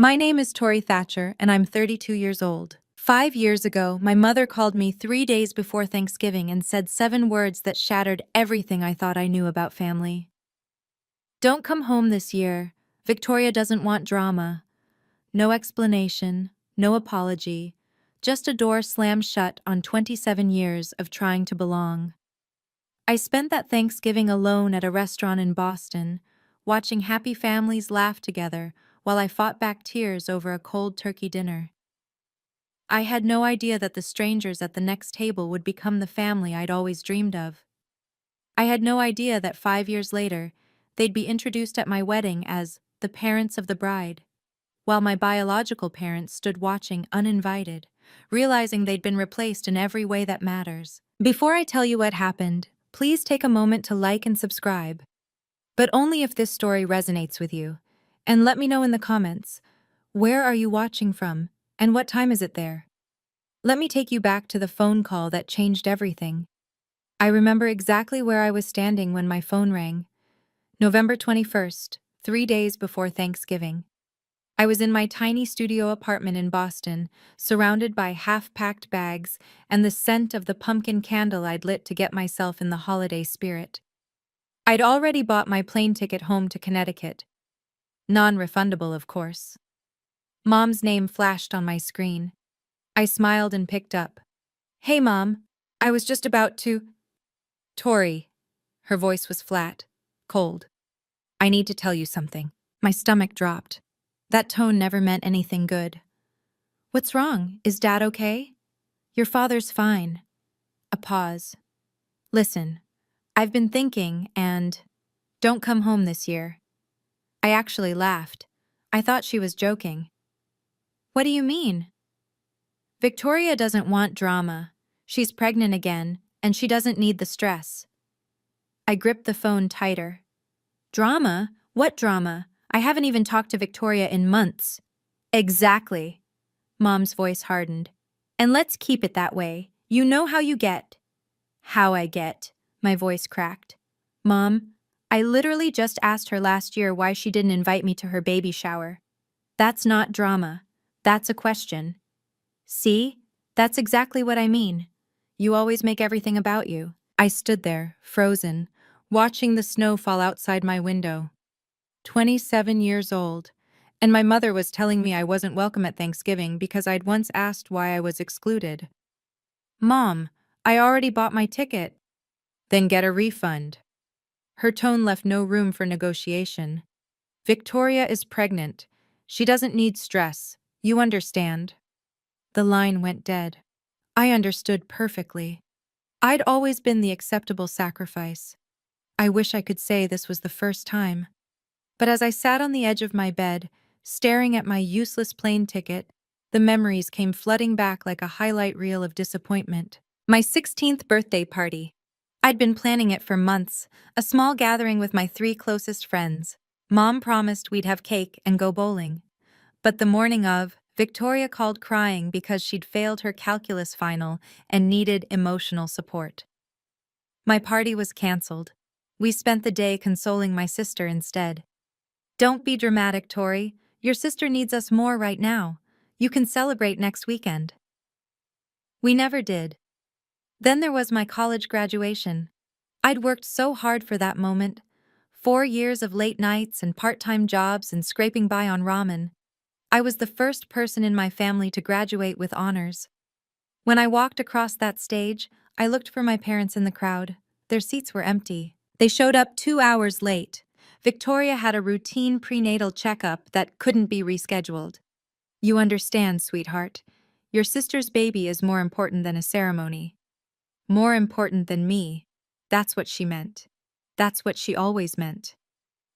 My name is Tori Thatcher, and I'm 32 years old. 5 years ago, my mother called me 3 days before Thanksgiving and said 7 words that shattered everything I thought I knew about family. Don't come home this year. Victoria doesn't want drama. No explanation, no apology, just a door slammed shut on 27 years of trying to belong. I spent that Thanksgiving alone at a restaurant in Boston, watching happy families laugh together while I fought back tears over a cold turkey dinner. I had no idea that the strangers at the next table would become the family I'd always dreamed of. I had no idea that 5 years later, they'd be introduced at my wedding as the parents of the bride, while my biological parents stood watching uninvited, realizing they'd been replaced in every way that matters. Before I tell you what happened, please take a moment to like and subscribe. But only if this story resonates with you. And let me know in the comments, where are you watching from, and what time is it there? Let me take you back to the phone call that changed everything. I remember exactly where I was standing when my phone rang. November 21st, 3 days before Thanksgiving. I was in my tiny studio apartment in Boston, surrounded by half-packed bags and the scent of the pumpkin candle I'd lit to get myself in the holiday spirit. I'd already bought my plane ticket home to Connecticut. Non-refundable, of course. Mom's name flashed on my screen. I smiled and picked up. "Hey, Mom. I was just about to—" "Tori." Her voice was flat, cold. "I need to tell you something." My stomach dropped. That tone never meant anything good. "What's wrong? Is Dad okay?" "Your father's fine." A pause. "Listen, I've been thinking and don't come home this year." I actually laughed. I thought she was joking. "What do you mean?" "Victoria doesn't want drama. She's pregnant again, and she doesn't need the stress." I gripped the phone tighter. "Drama? What drama? I haven't even talked to Victoria in months." "Exactly." Mom's voice hardened. "And let's keep it that way. You know how you get." "How I get?" My voice cracked. "Mom, I literally just asked her last year why she didn't invite me to her baby shower. That's not drama. That's a question." "See? That's exactly what I mean. You always make everything about you." I stood there, frozen, watching the snow fall outside my window. 27 years old, and my mother was telling me I wasn't welcome at Thanksgiving because I'd once asked why I was excluded. "Mom, I already bought my ticket." "Then get a refund." Her tone left no room for negotiation. "Victoria is pregnant. She doesn't need stress. You understand." The line went dead. I understood perfectly. I'd always been the acceptable sacrifice. I wish I could say this was the first time. But as I sat on the edge of my bed, staring at my useless plane ticket, the memories came flooding back like a highlight reel of disappointment. My 16th birthday party. I'd been planning it for months, a small gathering with my 3 closest friends. Mom promised we'd have cake and go bowling. But the morning of, Victoria called crying because she'd failed her calculus final and needed emotional support. My party was canceled. We spent the day consoling my sister instead. "Don't be dramatic, Tori. Your sister needs us more right now. You can celebrate next weekend." We never did. Then there was my college graduation. I'd worked so hard for that moment. 4 years of late nights and part-time jobs and scraping by on ramen. I was the first person in my family to graduate with honors. When I walked across that stage, I looked for my parents in the crowd. Their seats were empty. They showed up 2 hours late. Victoria had a routine prenatal checkup that couldn't be rescheduled. "You understand, sweetheart. Your sister's baby is more important than a ceremony. More important than me." That's what she meant. That's what she always meant.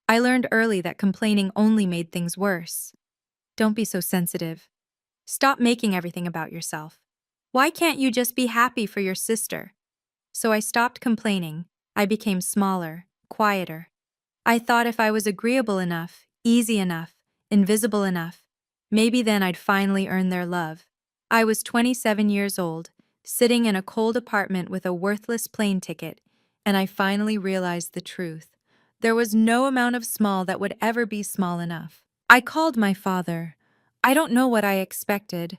I learned early that complaining only made things worse. Don't be so sensitive. Stop making everything about yourself. Why can't you just be happy for your sister? So I stopped complaining. I became smaller, quieter. I thought if I was agreeable enough, easy enough, invisible enough, maybe then I'd finally earn their love. I was 27 years old, sitting in a cold apartment with a worthless plane ticket, and I finally realized the truth. There was no amount of small that would ever be small enough. I called my father. I don't know what I expected.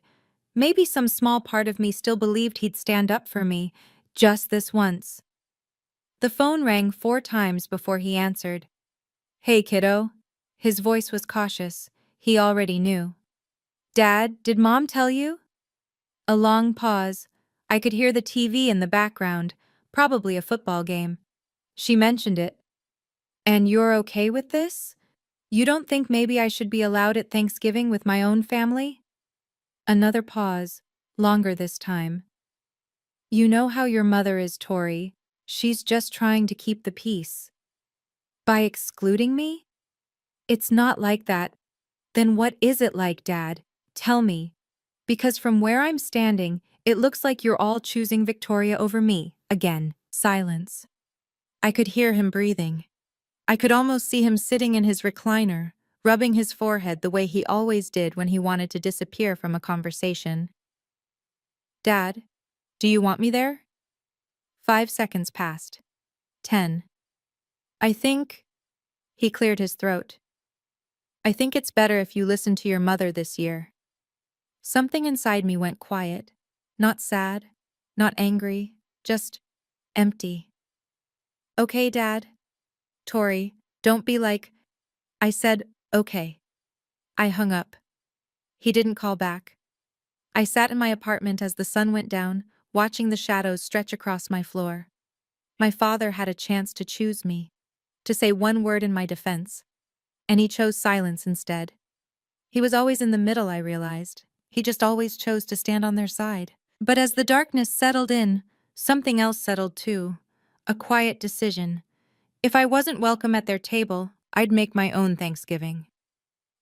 Maybe some small part of me still believed he'd stand up for me, just this once. The phone rang 4 times before he answered. "Hey, kiddo." His voice was cautious. He already knew. "Dad, did Mom tell you?" A long pause. I could hear the TV in the background, probably a football game. "She mentioned it." "And you're okay with this? You don't think maybe I should be allowed at Thanksgiving with my own family?" Another pause, longer this time. "You know how your mother is, Tori. She's just trying to keep the peace." "By excluding me?" "It's not like that." "Then what is it like, Dad? Tell me. Because from where I'm standing, it looks like you're all choosing Victoria over me." Again, silence. I could hear him breathing. I could almost see him sitting in his recliner, rubbing his forehead the way he always did when he wanted to disappear from a conversation. "Dad, do you want me there?" 5 seconds passed. 10. I think... He cleared his throat. "I think it's better if you listen to your mother this year." Something inside me went quiet. Not sad, not angry, just empty. "Okay, Dad." "Tori, don't be like..." I said, "Okay." I hung up. He didn't call back. I sat in my apartment as the sun went down, watching the shadows stretch across my floor. My father had a chance to choose me, to say one word in my defense, and he chose silence instead. He was always in the middle, I realized. He just always chose to stand on their side. But as the darkness settled in, something else settled too. A quiet decision. If I wasn't welcome at their table, I'd make my own Thanksgiving.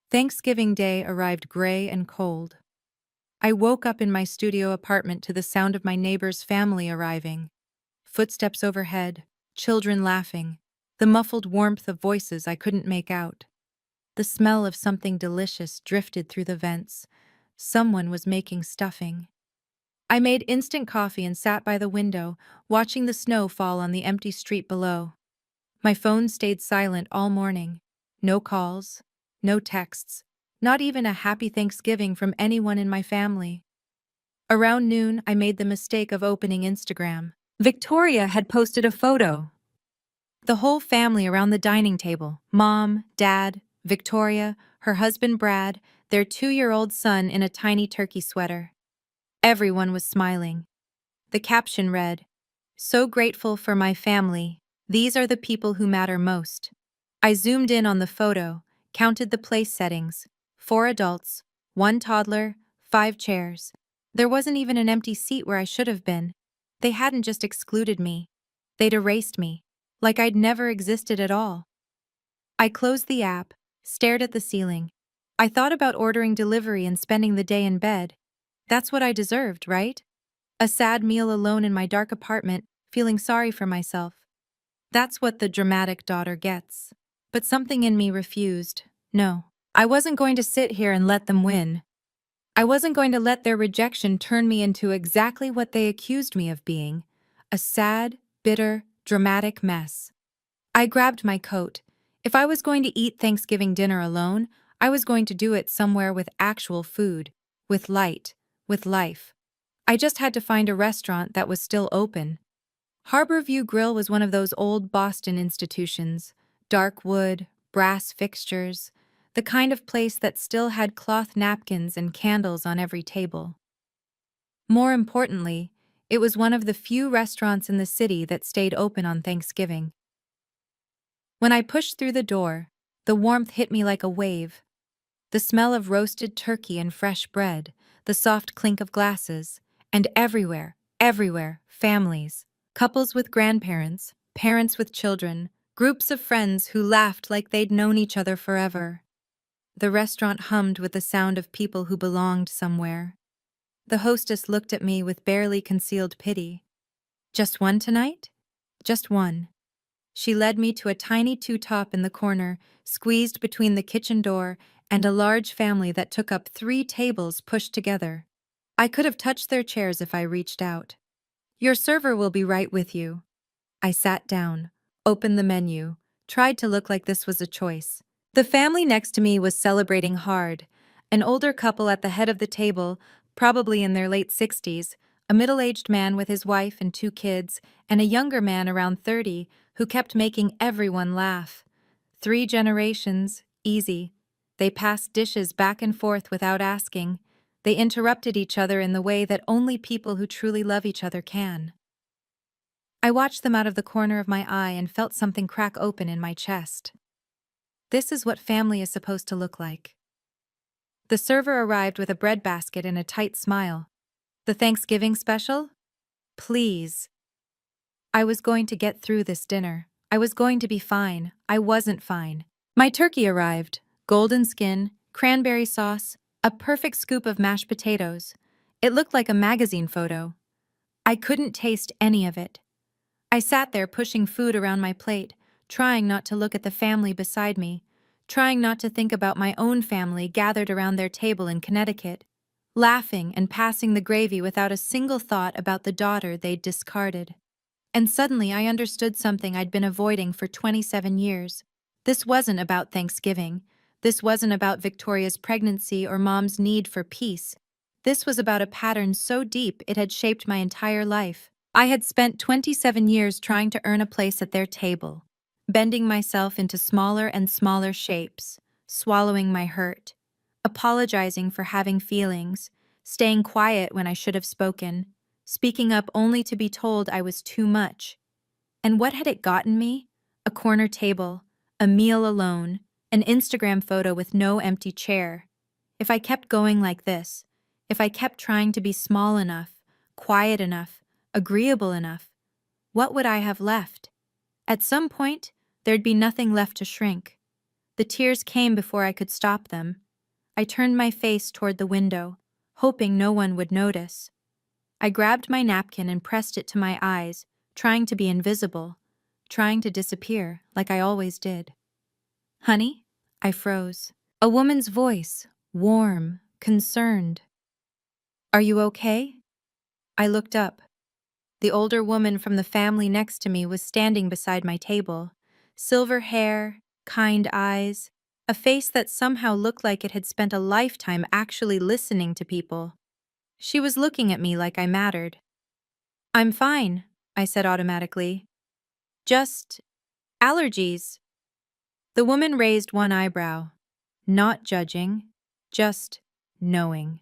Thanksgiving Day arrived gray and cold. I woke up in my studio apartment to the sound of my neighbor's family arriving. Footsteps overhead, children laughing, the muffled warmth of voices I couldn't make out. The smell of something delicious drifted through the vents. Someone was making stuffing. I made instant coffee and sat by the window, watching the snow fall on the empty street below. My phone stayed silent all morning. No calls, no texts, not even a happy Thanksgiving from anyone in my family. Around noon, I made the mistake of opening Instagram. Victoria had posted a photo. The whole family around the dining table, Mom, Dad, Victoria, her husband Brad, their 2-year-old son in a tiny turkey sweater. Everyone was smiling. The caption read, "So grateful for my family. These are the people who matter most." I zoomed in on the photo, counted the place settings. 4 adults, 1 toddler, 5 chairs. There wasn't even an empty seat where I should have been. They hadn't just excluded me. They'd erased me, like I'd never existed at all. I closed the app, stared at the ceiling. I thought about ordering delivery and spending the day in bed. That's what I deserved, right? A sad meal alone in my dark apartment, feeling sorry for myself. That's what the dramatic daughter gets. But something in me refused. No, I wasn't going to sit here and let them win. I wasn't going to let their rejection turn me into exactly what they accused me of being, a sad, bitter, dramatic mess. I grabbed my coat. If I was going to eat Thanksgiving dinner alone, I was going to do it somewhere with actual food, with light, with life. I just had to find a restaurant that was still open. Harborview Grill was one of those old Boston institutions, dark wood, brass fixtures, the kind of place that still had cloth napkins and candles on every table. More importantly, it was one of the few restaurants in the city that stayed open on Thanksgiving. When I pushed through the door, the warmth hit me like a wave. The smell of roasted turkey and fresh bread, the soft clink of glasses, and everywhere, families. Couples with grandparents, parents with children, groups of friends who laughed like they'd known each other forever. The restaurant hummed with the sound of people who belonged somewhere. The hostess looked at me with barely concealed pity. "Just one tonight?" "Just one." She led me to a tiny two-top in the corner, squeezed between the kitchen door and a large family that took up 3 tables pushed together. I could have touched their chairs if I reached out. "Your server will be right with you." I sat down, opened the menu, tried to look like this was a choice. The family next to me was celebrating hard, An older couple at the head of the table, probably in their late 60s, a middle-aged man with his wife and 2 kids, and a younger man around 30 who kept making everyone laugh. 3 generations, easy. They passed dishes back and forth without asking. They interrupted each other in the way that only people who truly love each other can. I watched them out of the corner of my eye and felt something crack open in my chest. This is what family is supposed to look like. The server arrived with a bread basket and a tight smile. The Thanksgiving special? Please. I was going to get through this dinner. I was going to be fine. I wasn't fine. My turkey arrived. Golden skin, cranberry sauce, a perfect scoop of mashed potatoes. It looked like a magazine photo. I couldn't taste any of it. I sat there pushing food around my plate, trying not to look at the family beside me, trying not to think about my own family gathered around their table in Connecticut, laughing and passing the gravy without a single thought about the daughter they'd discarded. And suddenly I understood something I'd been avoiding for 27 years. This wasn't about Thanksgiving. This wasn't about Victoria's pregnancy or Mom's need for peace. This was about a pattern so deep it had shaped my entire life. I had spent 27 years trying to earn a place at their table, bending myself into smaller and smaller shapes, swallowing my hurt, apologizing for having feelings, staying quiet when I should have spoken, speaking up only to be told I was too much. And what had it gotten me? A corner table, a meal alone, an Instagram photo with no empty chair. If I kept going like this, if I kept trying to be small enough, quiet enough, agreeable enough, what would I have left? At some point, there'd be nothing left to shrink. The tears came before I could stop them. I turned my face toward the window, hoping no one would notice. I grabbed my napkin and pressed it to my eyes, trying to be invisible, trying to disappear like I always did. Honey? I froze. A woman's voice, warm, concerned. Are you okay? I looked up. The older woman from the family next to me was standing beside my table. Silver hair, kind eyes, a face that somehow looked like it had spent a lifetime actually listening to people. She was looking at me like I mattered. I'm fine, I said automatically. Just allergies. The woman raised one eyebrow, not judging, just knowing.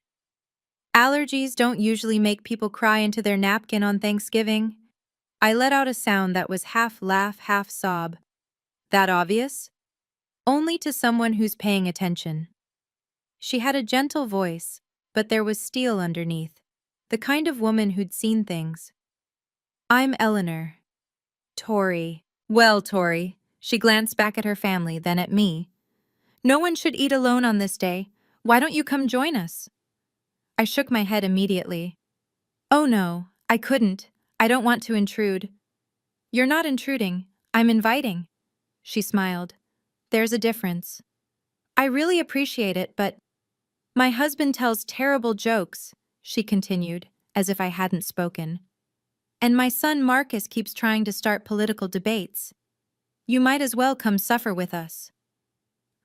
Allergies don't usually make people cry into their napkin on Thanksgiving. I let out a sound that was half laugh, half sob. That obvious? Only to someone who's paying attention. She had a gentle voice, but there was steel underneath, the kind of woman who'd seen things. I'm Eleanor. Tori. Well, Tori. She glanced back at her family, then at me. No one should eat alone on this day. Why don't you come join us? I shook my head immediately. Oh no, I couldn't. I don't want to intrude. You're not intruding. I'm inviting. She smiled. There's a difference. I really appreciate it, but my husband tells terrible jokes, she continued, as if I hadn't spoken. And my son Marcus keeps trying to start political debates. You might as well come suffer with us.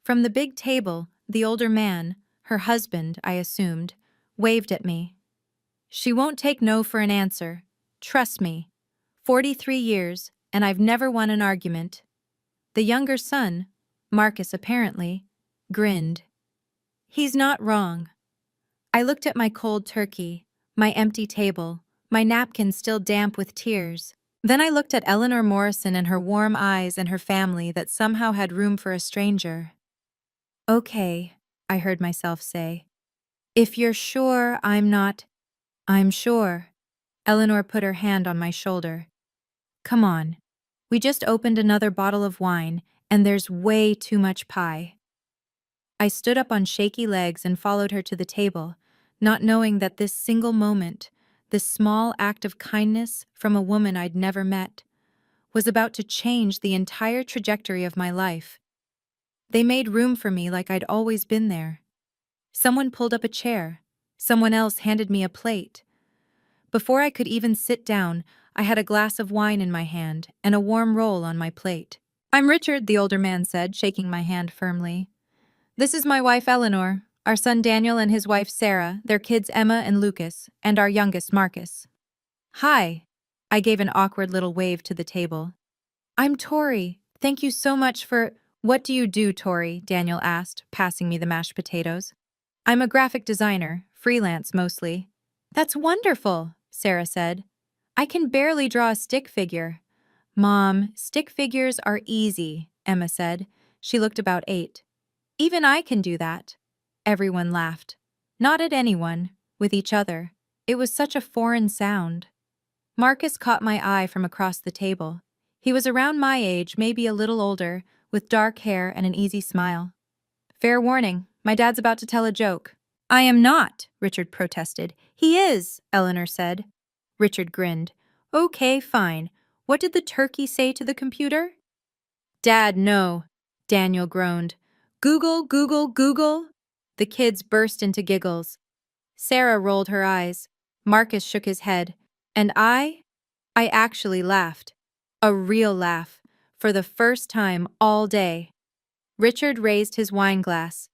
From the big table, the older man, her husband, I assumed, waved at me. She won't take no for an answer. Trust me. 43 years, and I've never won an argument. The younger son, Marcus apparently, grinned. He's not wrong. I looked at my cold turkey, my empty table, my napkin still damp with tears. Then I looked at Eleanor Morrison and her warm eyes and her family that somehow had room for a stranger. Okay, I heard myself say. If you're sure I'm not... I'm sure. Eleanor put her hand on my shoulder. Come on. We just opened another bottle of wine, and there's way too much pie. I stood up on shaky legs and followed her to the table, not knowing that this single moment, this small act of kindness from a woman I'd never met, was about to change the entire trajectory of my life. They made room for me like I'd always been there. Someone pulled up a chair. Someone else handed me a plate. Before I could even sit down, I had a glass of wine in my hand and a warm roll on my plate. I'm Richard, the older man said, shaking my hand firmly. This is my wife Eleanor. Our son Daniel and his wife Sarah, their kids Emma and Lucas, and our youngest Marcus. Hi. I gave an awkward little wave to the table. I'm Tori. Thank you so much for— What do you do, Tori? Daniel asked, passing me the mashed potatoes. I'm a graphic designer, freelance mostly. That's wonderful, Sarah said. I can barely draw a stick figure. Mom, stick figures are easy, Emma said. She looked about 8. Even I can do that. Everyone laughed. Not at anyone, with each other. It was such a foreign sound. Marcus caught my eye from across the table. He was around my age, maybe a little older, with dark hair and an easy smile. Fair warning, my dad's about to tell a joke. I am not, Richard protested. He is, Eleanor said. Richard grinned. Okay, fine. What did the turkey say to the computer? Dad, no, Daniel groaned. Google, Google, Google. The kids burst into giggles. Sarah rolled her eyes. Marcus shook his head. And I actually laughed. A real laugh. For the first time all day. Richard raised his wine glass.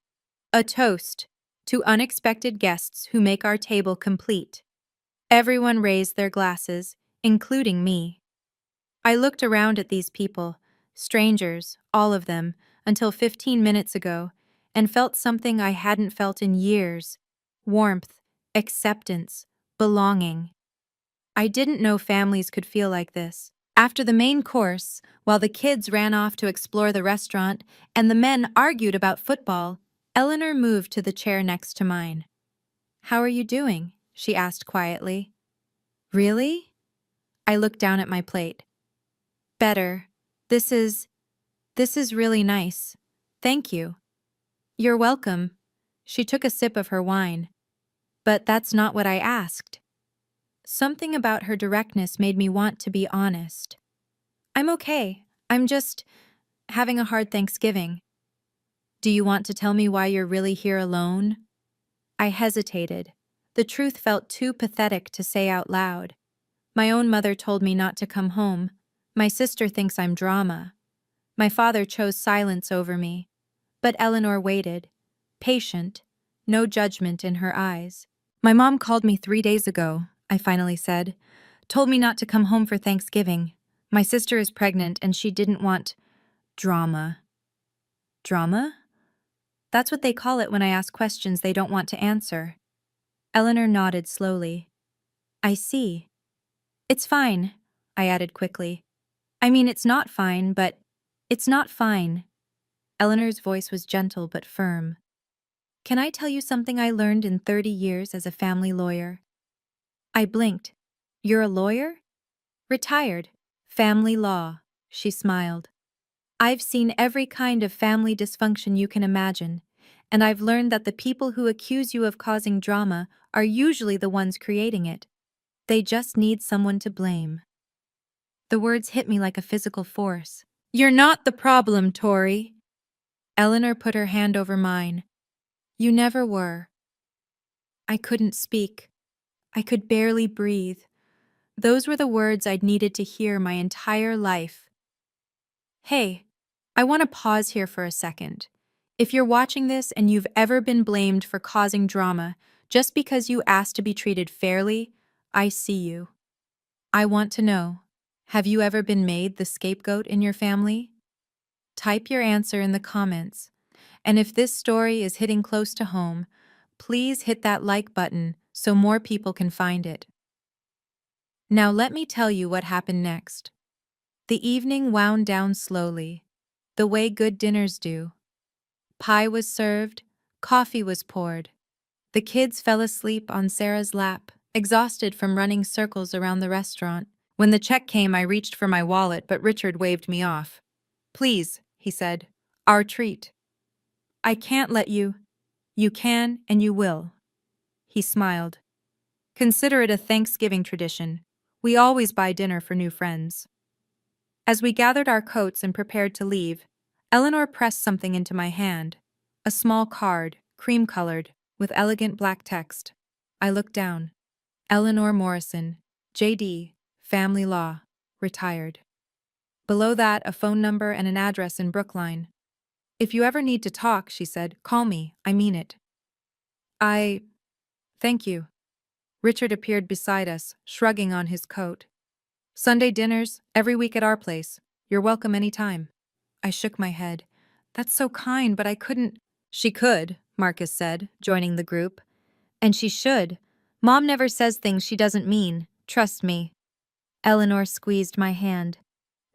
A toast to unexpected guests who make our table complete. Everyone raised their glasses, including me. I looked around at these people, strangers, all of them, until 15 minutes ago, and felt something I hadn't felt in years. Warmth, acceptance, belonging. I didn't know families could feel like this. After the main course, while the kids ran off to explore the restaurant and the men argued about football, Eleanor moved to the chair next to mine. How are you doing? She asked quietly. Really? I looked down at my plate. Better. This is really nice. Thank you. You're welcome. She took a sip of her wine. But that's not what I asked. Something about her directness made me want to be honest. I'm okay. I'm just having a hard Thanksgiving. Do you want to tell me why you're really here alone? I hesitated. The truth felt too pathetic to say out loud. My own mother told me not to come home. My sister thinks I'm drama. My father chose silence over me. But Eleanor waited, patient, no judgment in her eyes. My mom called me 3 days ago, I finally said. Told me not to come home for Thanksgiving. My sister is pregnant and she didn't want drama. Drama? That's what they call it when I ask questions they don't want to answer. Eleanor nodded slowly. I see. It's fine, I added quickly. I mean, it's not fine, but it's not fine. Eleanor's voice was gentle but firm. Can I tell you something I learned in 30 years as a family lawyer? I blinked. You're a lawyer? Retired. Family law, she smiled. I've seen every kind of family dysfunction you can imagine, and I've learned that the people who accuse you of causing drama are usually the ones creating it. They just need someone to blame. The words hit me like a physical force. You're not the problem, Tori. Eleanor put her hand over mine. You never were. I couldn't speak. I could barely breathe. Those were the words I'd needed to hear my entire life. Hey, I want to pause here for a second. If you're watching this and you've ever been blamed for causing drama just because you asked to be treated fairly, I see you. I want to know, have you ever been made the scapegoat in your family? Type your answer in the comments. And if this story is hitting close to home, please hit that like button so more people can find it. Now let me tell you what happened next. The evening wound down slowly, the way good dinners do. Pie was served, coffee was poured. The kids fell asleep on Sarah's lap, exhausted from running circles around the restaurant. When the check came, I reached for my wallet, but Richard waved me off. Please, he said, our treat. I can't let you. You can and you will. He smiled. Consider it a Thanksgiving tradition. We always buy dinner for new friends. As we gathered our coats and prepared to leave, Eleanor pressed something into my hand. A small card, cream-colored, with elegant black text. I looked down. Eleanor Morrison, J.D., Family Law, Retired. Below that, a phone number and an address in Brookline. If you ever need to talk, she said, call me, I mean it. Thank you. Richard appeared beside us, shrugging on his coat. Sunday dinners, every week at our place. You're welcome any time. I shook my head. That's so kind, but I couldn't. She could, Marcus said, joining the group. And she should. Mom never says things she doesn't mean. Trust me. Eleanor squeezed my hand.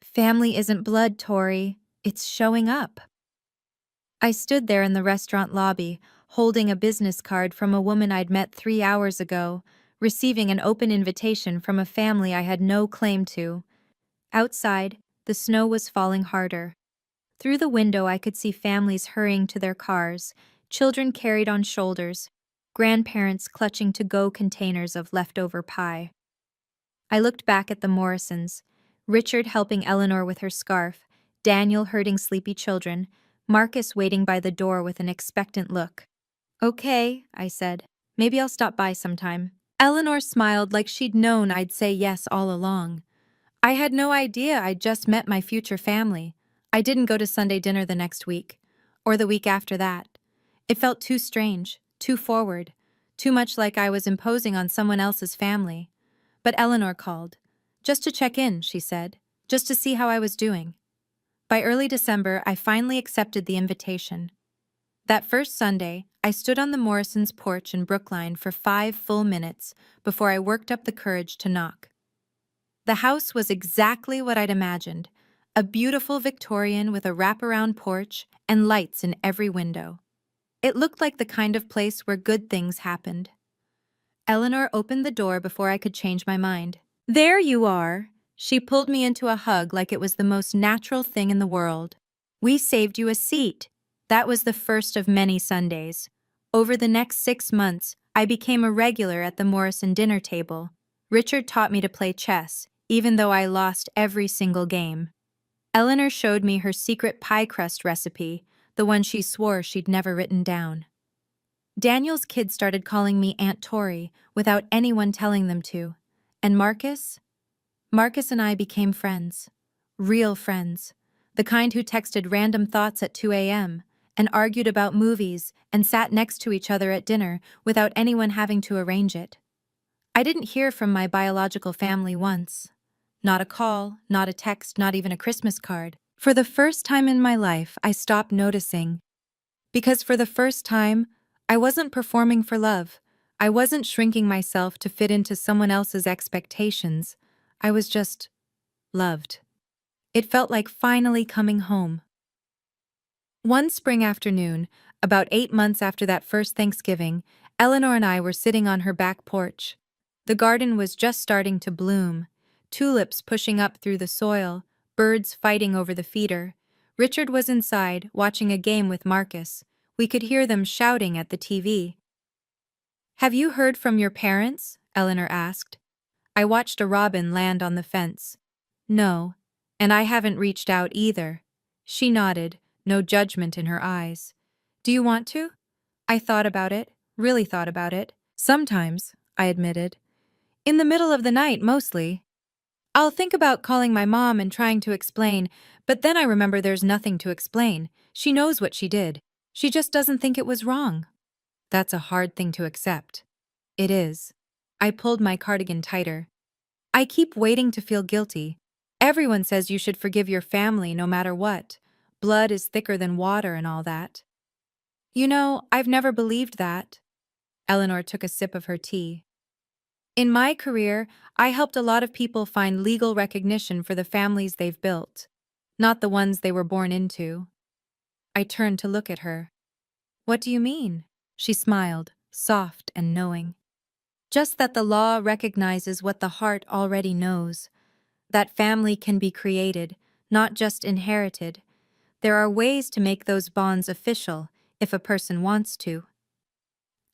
Family isn't blood, Tori. It's showing up. I stood there in the restaurant lobby, holding a business card from a woman I'd met 3 hours ago, receiving an open invitation from a family I had no claim to. Outside, the snow was falling harder. Through the window I could see families hurrying to their cars, children carried on shoulders, grandparents clutching to-go containers of leftover pie. I looked back at the Morrisons, Richard helping Eleanor with her scarf, Daniel herding sleepy children, Marcus waiting by the door with an expectant look. Okay, I said. Maybe I'll stop by sometime. Eleanor smiled like she'd known I'd say yes all along. I had no idea I'd just met my future family. I didn't go to Sunday dinner the next week, or the week after that. It felt too strange, too forward, too much like I was imposing on someone else's family. But Eleanor called. Just to check in, she said, just to see how I was doing. By early December, I finally accepted the invitation. That first Sunday, I stood on the Morrisons' porch in Brookline for 5 full minutes before I worked up the courage to knock. The house was exactly what I'd imagined, a beautiful Victorian with a wraparound porch and lights in every window. It looked like the kind of place where good things happened. Eleanor opened the door before I could change my mind. There you are. She pulled me into a hug like it was the most natural thing in the world. We saved you a seat. That was the first of many Sundays. Over the next 6 months, I became a regular at the Morrison dinner table. Richard taught me to play chess, even though I lost every single game. Eleanor showed me her secret pie crust recipe, the one she swore she'd never written down. Daniel's kids started calling me Aunt Tori without anyone telling them to. And Marcus? Marcus and I became friends. Real friends. The kind who texted random thoughts at 2 a.m. and argued about movies and sat next to each other at dinner without anyone having to arrange it. I didn't hear from my biological family once. Not a call, not a text, not even a Christmas card. For the first time in my life, I stopped noticing. Because for the first time, I wasn't performing for love. I wasn't shrinking myself to fit into someone else's expectations. I was just loved. It felt like finally coming home. One spring afternoon, about 8 months after that first Thanksgiving, Eleanor and I were sitting on her back porch. The garden was just starting to bloom, tulips pushing up through the soil, birds fighting over the feeder. Richard was inside, watching a game with Marcus. We could hear them shouting at the TV. Have you heard from your parents? Eleanor asked. I watched a robin land on the fence. No, and I haven't reached out either. She nodded, no judgment in her eyes. Do you want to? I thought about it, really thought about it. Sometimes, I admitted. In the middle of the night, mostly. I'll think about calling my mom and trying to explain, but then I remember there's nothing to explain. She knows what she did. She just doesn't think it was wrong. That's a hard thing to accept. It is. I pulled my cardigan tighter. I keep waiting to feel guilty. Everyone says you should forgive your family no matter what. Blood is thicker than water and all that. You know, I've never believed that. Eleanor took a sip of her tea. In my career, I helped a lot of people find legal recognition for the families they've built, not the ones they were born into. I turned to look at her. What do you mean? She smiled, soft and knowing. Just that the law recognizes what the heart already knows. That family can be created, not just inherited. There are ways to make those bonds official, if a person wants to.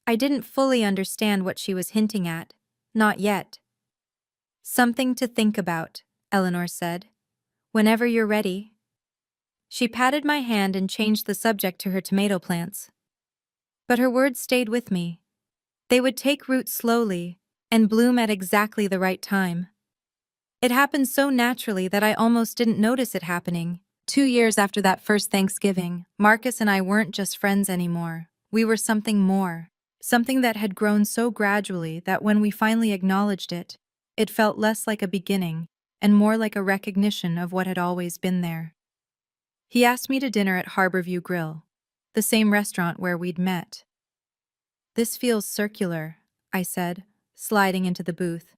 I didn't fully understand what she was hinting at. Not yet. Something to think about, Eleanor said. Whenever you're ready. She patted my hand and changed the subject to her tomato plants. But her words stayed with me. They would take root slowly and bloom at exactly the right time. It happened so naturally that I almost didn't notice it happening. 2 years after that first Thanksgiving, Marcus and I weren't just friends anymore. We were something more. something that had grown so gradually that when we finally acknowledged it, it felt less like a beginning and more like a recognition of what had always been there. He asked me to dinner at Harborview Grill, the same restaurant where we'd met. "This feels circular," I said, sliding into the booth.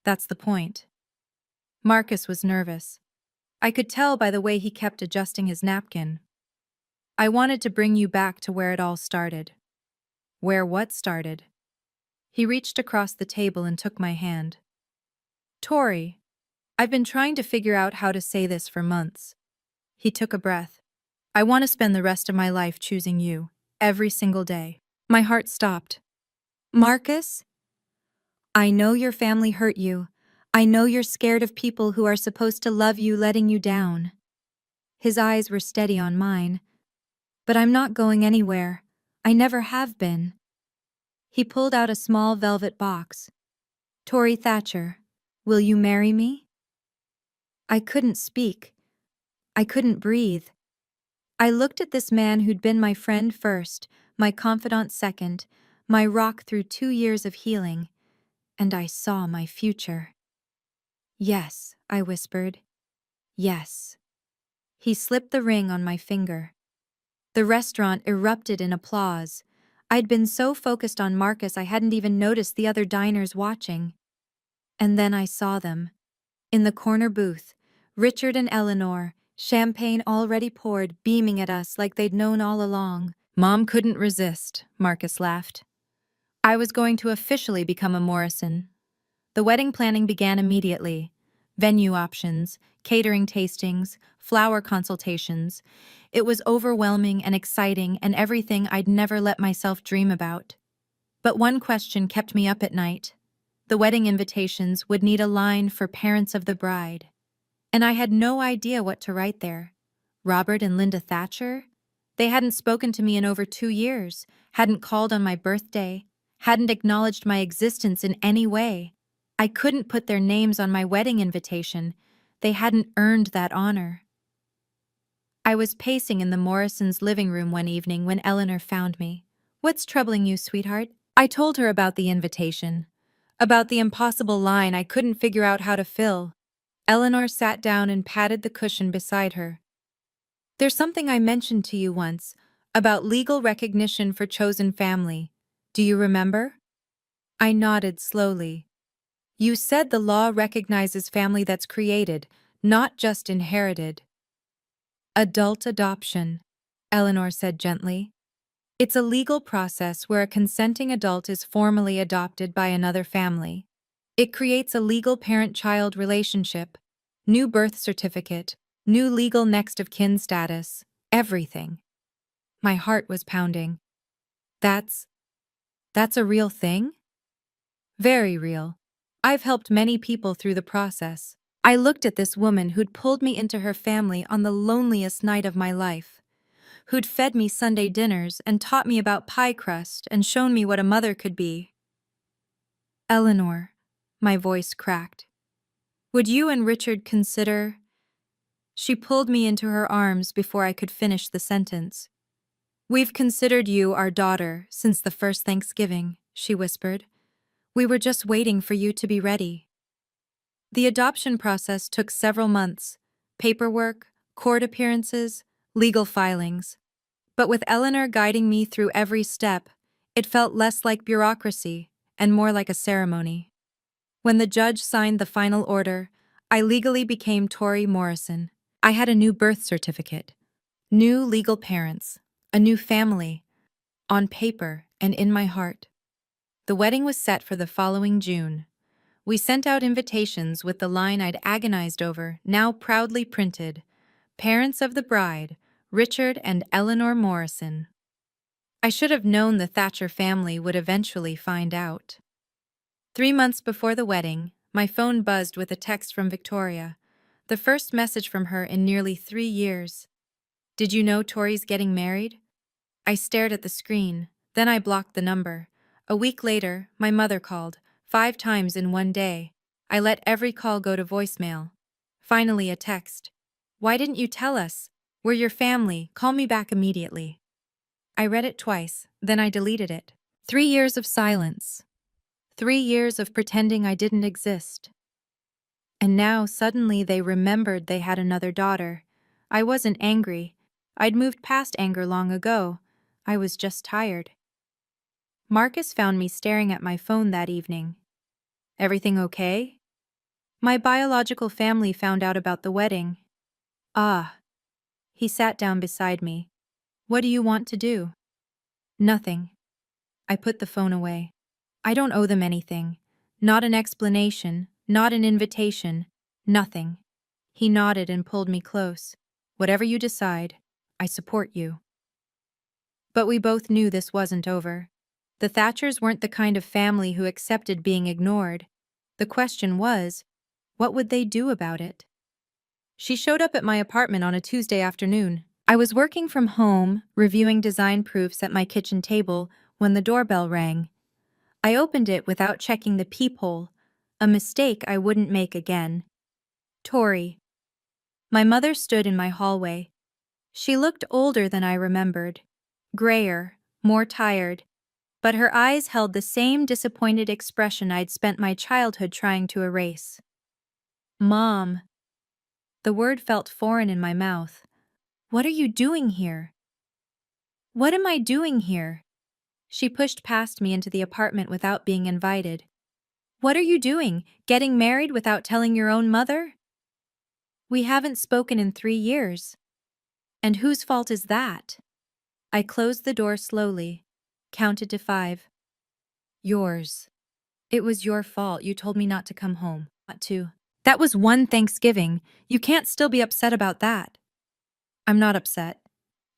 "That's the point." Marcus was nervous. I could tell by the way he kept adjusting his napkin. "I wanted to bring you back to where it all started." "Where what started?" He reached across the table and took my hand. "Tori, I've been trying to figure out how to say this for months." He took a breath. "I want to spend the rest of my life choosing you, every single day." My heart stopped. "Marcus? I know your family hurt you. I know you're scared of people who are supposed to love you letting you down." His eyes were steady on mine. "But I'm not going anywhere. I never have been." He pulled out a small velvet box. "Tori Thatcher, will you marry me?" I couldn't speak. I couldn't breathe. I looked at this man who'd been my friend first, my confidant second, my rock through 2 years of healing, and I saw my future. "Yes," I whispered. "Yes." He slipped the ring on my finger. The restaurant erupted in applause. I'd been so focused on Marcus I hadn't even noticed the other diners watching. And then I saw them. In the corner booth, Richard and Eleanor, champagne already poured, beaming at us like they'd known all along. "Mom couldn't resist," Marcus laughed. I was going to officially become a Morrison. The wedding planning began immediately. Venue options, catering tastings, flower consultations. It was overwhelming and exciting and everything I'd never let myself dream about. But one question kept me up at night. The wedding invitations would need a line for parents of the bride. And I had no idea what to write there. Robert and Linda Thatcher? They hadn't spoken to me in over 2 years, hadn't called on my birthday, hadn't acknowledged my existence in any way. I couldn't put their names on my wedding invitation. They hadn't earned that honor. I was pacing in the Morrisons' living room one evening when Eleanor found me. "What's troubling you, sweetheart?" I told her about the invitation, about the impossible line I couldn't figure out how to fill. Eleanor sat down and patted the cushion beside her. "There's something I mentioned to you once, about legal recognition for chosen family. Do you remember?" I nodded slowly. "You said the law recognizes family that's created, not just inherited." "Adult adoption," Eleanor said gently. "It's a legal process where a consenting adult is formally adopted by another family. It creates a legal parent-child relationship, new birth certificate, new legal next of kin status, everything." My heart was pounding. That's a real thing?" "Very real. I've helped many people through the process." I looked at this woman who'd pulled me into her family on the loneliest night of my life, who'd fed me Sunday dinners and taught me about pie crust and shown me what a mother could be. "Eleanor," my voice cracked, "would you and Richard consider—" She pulled me into her arms before I could finish the sentence. "We've considered you our daughter since the first Thanksgiving," she whispered. "We were just waiting for you to be ready." The adoption process took several months: paperwork, court appearances, legal filings. But with Eleanor guiding me through every step, it felt less like bureaucracy and more like a ceremony. When the judge signed the final order, I legally became Tori Morrison. I had a new birth certificate, new legal parents, a new family, on paper and in my heart. The wedding was set for the following June. We sent out invitations with the line I'd agonized over, now proudly printed: "Parents of the bride, Richard and Eleanor Morrison." I should have known the Thatcher family would eventually find out. 3 months before the wedding, my phone buzzed with a text from Victoria, the first message from her in nearly 3 years. "Did you know Tori's getting married?" I stared at the screen, then I blocked the number. A week later, my mother called, 5 times in one day. I let every call go to voicemail. Finally, a text. "Why didn't you tell us? We're your family, call me back immediately." I read it twice, then I deleted it. 3 years of silence. 3 years of pretending I didn't exist. And now suddenly they remembered they had another daughter. I wasn't angry. I'd moved past anger long ago. I was just tired. Marcus found me staring at my phone that evening. Everything okay? My biological family found out about the wedding. Ah. He sat down beside me. What do you want to do? Nothing. I put the phone away. I don't owe them anything. Not an explanation, not an invitation, nothing. He nodded and pulled me close. Whatever you decide, I support you. But we both knew this wasn't over. The Thatchers weren't the kind of family who accepted being ignored. The question was, what would they do about it? She showed up at my apartment on a Tuesday afternoon. I was working from home, reviewing design proofs at my kitchen table, when the doorbell rang. I opened it without checking the peephole, a mistake I wouldn't make again. Tori. My mother stood in my hallway. She looked older than I remembered, grayer, more tired, but her eyes held the same disappointed expression I'd spent my childhood trying to erase. Mom. The word felt foreign in my mouth. What are you doing here? What am I doing here? She pushed past me into the apartment without being invited. What are you doing, getting married without telling your own mother? We haven't spoken in 3 years. And whose fault is that? I closed the door slowly, counted to 5. Yours. It was your fault. You told me not to come home. Not to. That was one Thanksgiving. You can't still be upset about that. I'm not upset.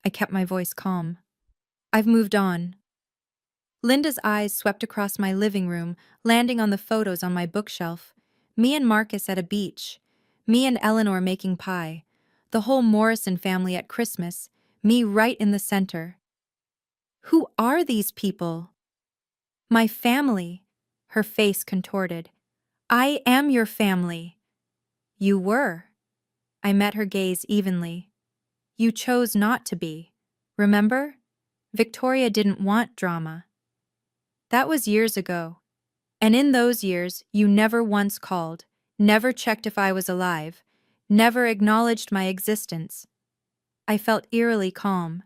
I kept my voice calm. I've moved on. Linda's eyes swept across my living room, landing on the photos on my bookshelf. Me and Marcus at a beach. Me and Eleanor making pie. The whole Morrison family at Christmas. Me right in the center. Who are these people? My family. Her face contorted. I am your family. You were. I met her gaze evenly. You chose not to be. Remember? Victoria didn't want drama. That was years ago. And in those years, you never once called, never checked if I was alive, never acknowledged my existence. I felt eerily calm.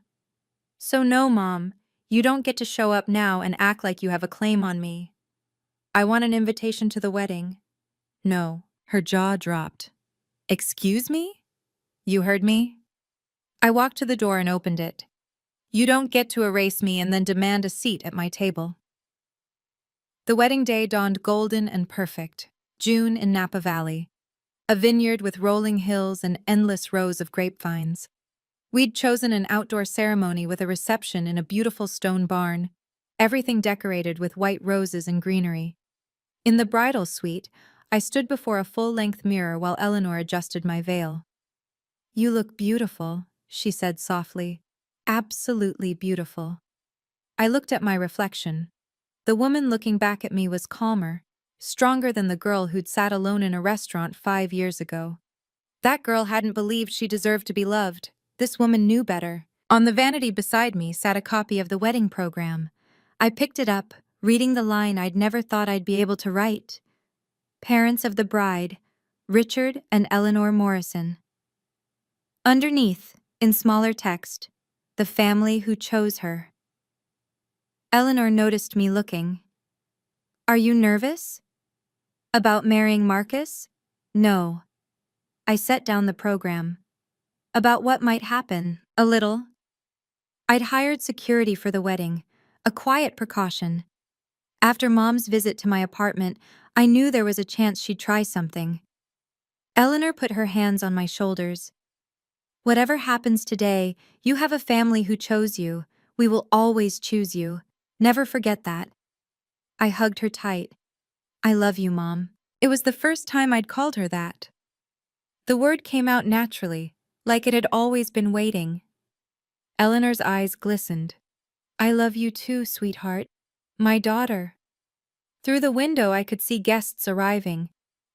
So no, Mom, you don't get to show up now and act like you have a claim on me. I want an invitation to the wedding. No. Her jaw dropped. Excuse me? You heard me? I walked to the door and opened it. You don't get to erase me and then demand a seat at my table. The wedding day dawned golden and perfect. June in Napa Valley. A vineyard with rolling hills and endless rows of grapevines. We'd chosen an outdoor ceremony with a reception in a beautiful stone barn, everything decorated with white roses and greenery. In the bridal suite, I stood before a full-length mirror while Eleanor adjusted my veil. You look beautiful, she said softly. Absolutely beautiful. I looked at my reflection. The woman looking back at me was calmer, stronger than the girl who'd sat alone in a restaurant 5 years ago. That girl hadn't believed she deserved to be loved. This woman knew better. On the vanity beside me sat a copy of the wedding program. I picked it up, reading the line I'd never thought I'd be able to write. Parents of the bride, Richard and Eleanor Morrison. Underneath, in smaller text, the family who chose her. Eleanor noticed me looking. Are you nervous? About marrying Marcus? No. I set down the program. About what might happen, a little. I'd hired security for the wedding, a quiet precaution. After Mom's visit to my apartment, I knew there was a chance she'd try something. Eleanor put her hands on my shoulders. Whatever happens today, you have a family who chose you. We will always choose you. Never forget that. I hugged her tight. I love you, Mom. It was the first time I'd called her that. The word came out naturally, like it had always been waiting. Eleanor's eyes glistened. I love you too, sweetheart. My daughter. Through the window I could see guests arriving.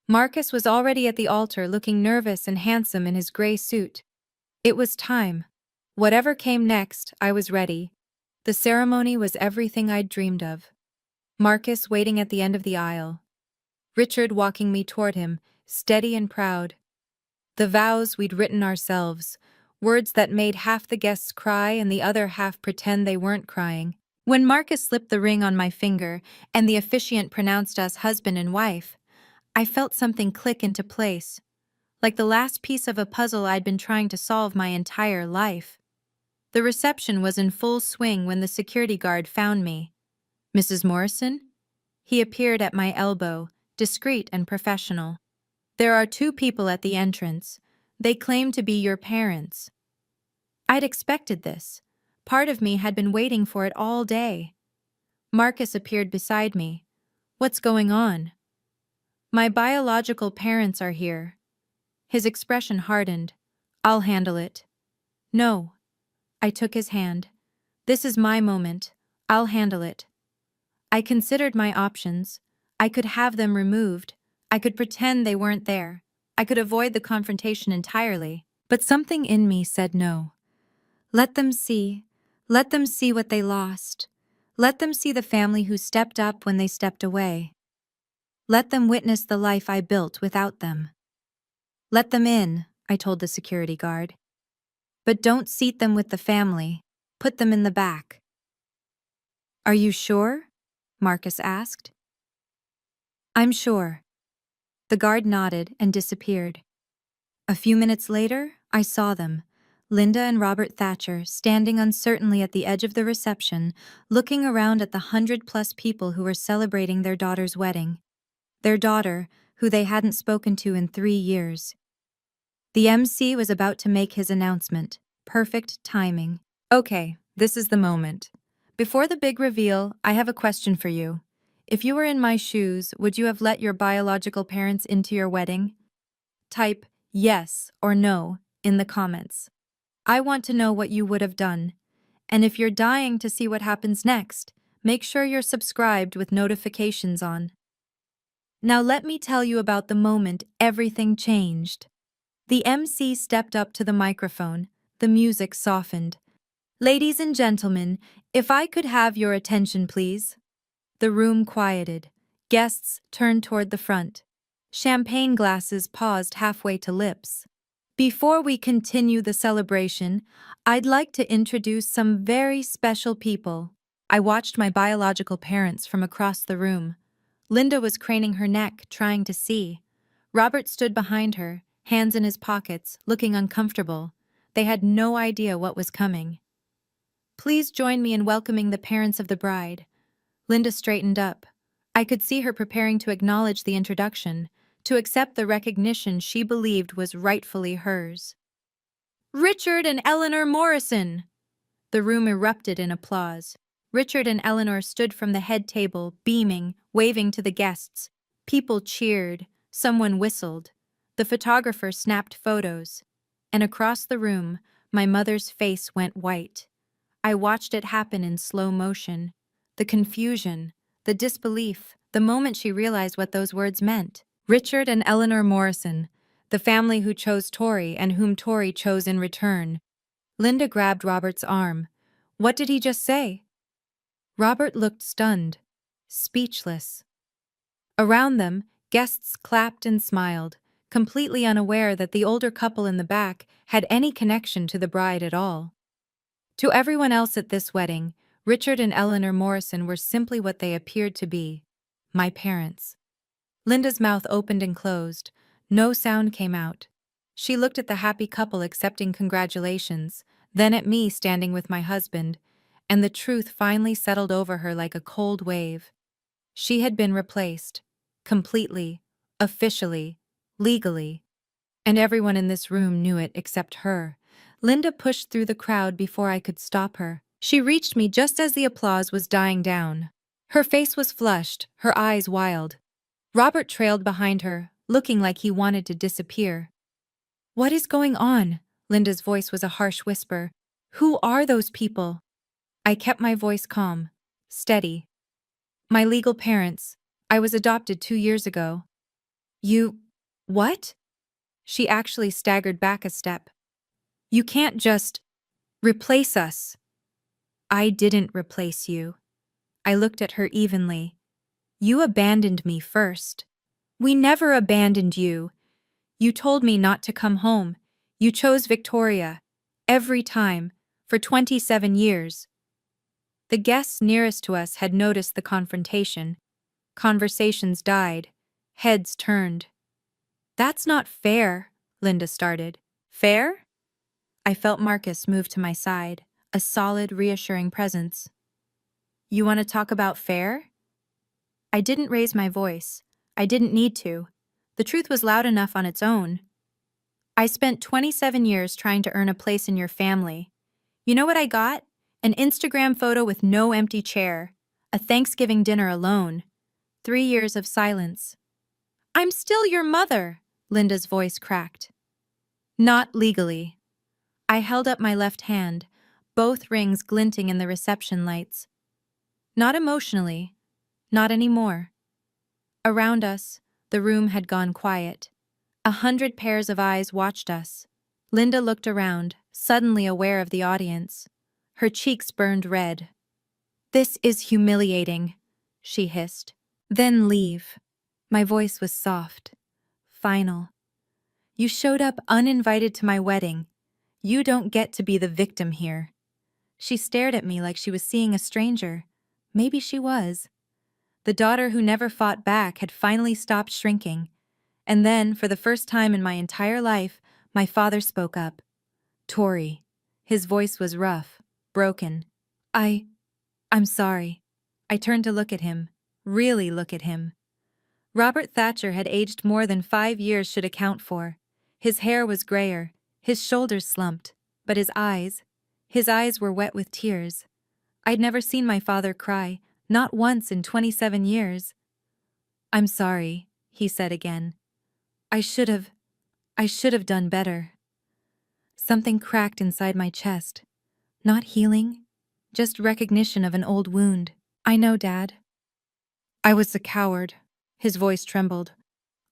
Marcus was already at the altar looking nervous and handsome in his gray suit. It was time. Whatever came next, I was ready. The ceremony was everything I'd dreamed of. Marcus waiting at the end of the aisle. Richard walking me toward him, steady and proud. The vows we'd written ourselves, words that made half the guests cry and the other half pretend they weren't crying. When Marcus slipped the ring on my finger and the officiant pronounced us husband and wife, I felt something click into place, like the last piece of a puzzle I'd been trying to solve my entire life. The reception was in full swing when the security guard found me. "Mrs. Morrison?" He appeared at my elbow, discreet and professional. "There are two people at the entrance. They claim to be your parents." I'd expected this. Part of me had been waiting for it all day. Marcus appeared beside me. "What's going on?" "My biological parents are here." His expression hardened. "I'll handle it." "No." I took his hand. "This is my moment. I'll handle it." I considered my options. I could have them removed. I could pretend they weren't there. I could avoid the confrontation entirely. But something in me said no. Let them see. Let them see what they lost. Let them see the family who stepped up when they stepped away. Let them witness the life I built without them. "Let them in," I told the security guard. "But don't seat them with the family. Put them in the back." "Are you sure?" Marcus asked. "I'm sure." The guard nodded and disappeared. A few minutes later, I saw them, Linda and Robert Thatcher, standing uncertainly at the edge of the reception, looking around at the 100+ people who were celebrating their daughter's wedding. Their daughter, who they hadn't spoken to in 3 years. The MC was about to make his announcement. Perfect timing. "Okay, this is the moment. Before the big reveal, I have a question for you. If you were in my shoes, would you have let your biological parents into your wedding?" Type yes or no in the comments. I want to know what you would have done. And if you're dying to see what happens next, make sure you're subscribed with notifications on. Now let me tell you about the moment everything changed. The MC stepped up to the microphone. The music softened. "Ladies and gentlemen, if I could have your attention, please." The room quieted. Guests turned toward the front. Champagne glasses paused halfway to lips. "Before we continue the celebration, I'd like to introduce some very special people." I watched my biological parents from across the room. Linda was craning her neck, trying to see. Robert stood behind her, hands in his pockets, looking uncomfortable. They had no idea what was coming. "Please join me in welcoming the parents of the bride." Linda straightened up. I could see her preparing to acknowledge the introduction, to accept the recognition she believed was rightfully hers. "Richard and Eleanor Morrison!" The room erupted in applause. Richard and Eleanor stood from the head table, beaming, waving to the guests. People cheered. Someone whistled. The photographer snapped photos. And across the room, my mother's face went white. I watched it happen in slow motion. The confusion, the disbelief, the moment she realized what those words meant. Richard and Eleanor Morrison, the family who chose Tori and whom Tori chose in return. Linda grabbed Robert's arm. "What did he just say?" Robert looked stunned, speechless. Around them, guests clapped and smiled, completely unaware that the older couple in the back had any connection to the bride at all. To everyone else at this wedding, Richard and Eleanor Morrison were simply what they appeared to be: my parents. Linda's mouth opened and closed. No sound came out. She looked at the happy couple accepting congratulations, then at me standing with my husband, and the truth finally settled over her like a cold wave. She had been replaced. Completely. Officially. Legally. And everyone in this room knew it except her. Linda pushed through the crowd before I could stop her. She reached me just as the applause was dying down. Her face was flushed, her eyes wild. Robert trailed behind her, looking like he wanted to disappear. "What is going on?" Linda's voice was a harsh whisper. "Who are those people?" I kept my voice calm, steady. "My legal parents. I was adopted 2 years ago." "You... what?" She actually staggered back a step. "You can't just replace us." I didn't replace you. I looked at her evenly. You abandoned me first. We never abandoned you. You told me not to come home. You chose Victoria. Every time. For 27 years. The guests nearest to us had noticed the confrontation. Conversations died. Heads turned. That's not fair, Linda started. Fair? I felt Marcus move to my side, a solid, reassuring presence. You want to talk about fair? I didn't raise my voice. I didn't need to. The truth was loud enough on its own. I spent 27 years trying to earn a place in your family. You know what I got? An Instagram photo with no empty chair. A Thanksgiving dinner alone. 3 years of silence. I'm still your mother, Linda's voice cracked. Not legally. I held up my left hand, both rings glinting in the reception lights. Not emotionally. Not anymore. Around us, the room had gone quiet. 100 pairs of eyes watched us. Linda looked around, suddenly aware of the audience. Her cheeks burned red. This is humiliating, she hissed. Then leave. My voice was soft. Final. You showed up uninvited to my wedding. You don't get to be the victim here. She stared at me like she was seeing a stranger. Maybe she was. The daughter who never fought back had finally stopped shrinking. And then, for the first time in my entire life, my father spoke up. Tori. His voice was rough, broken. I'm sorry. I turned to look at him. Really look at him. Robert Thatcher had aged more than 5 years should account for. His hair was grayer, his shoulders slumped, but his eyes were wet with tears. I'd never seen my father cry, not once in 27 years. I'm sorry, he said again. I should have done better. Something cracked inside my chest. Not healing, just recognition of an old wound. I know, Dad. I was a coward. His voice trembled.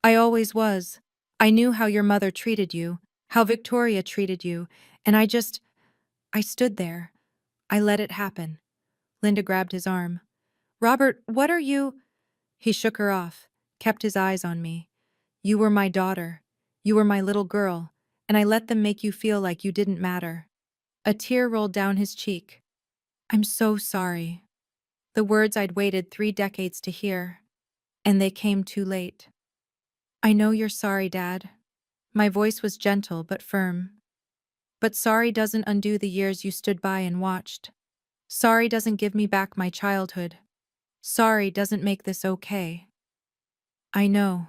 I always was. I knew how your mother treated you, how Victoria treated you, and I stood there. I let it happen. Linda grabbed his arm. Robert, what are you? He shook her off, kept his eyes on me. You were my daughter. You were my little girl, and I let them make you feel like you didn't matter. A tear rolled down his cheek. I'm so sorry. The words I'd waited 3 decades to hear. And they came too late. I know you're sorry, Dad. My voice was gentle but firm. But sorry doesn't undo the years you stood by and watched. Sorry doesn't give me back my childhood. Sorry doesn't make this okay. I know.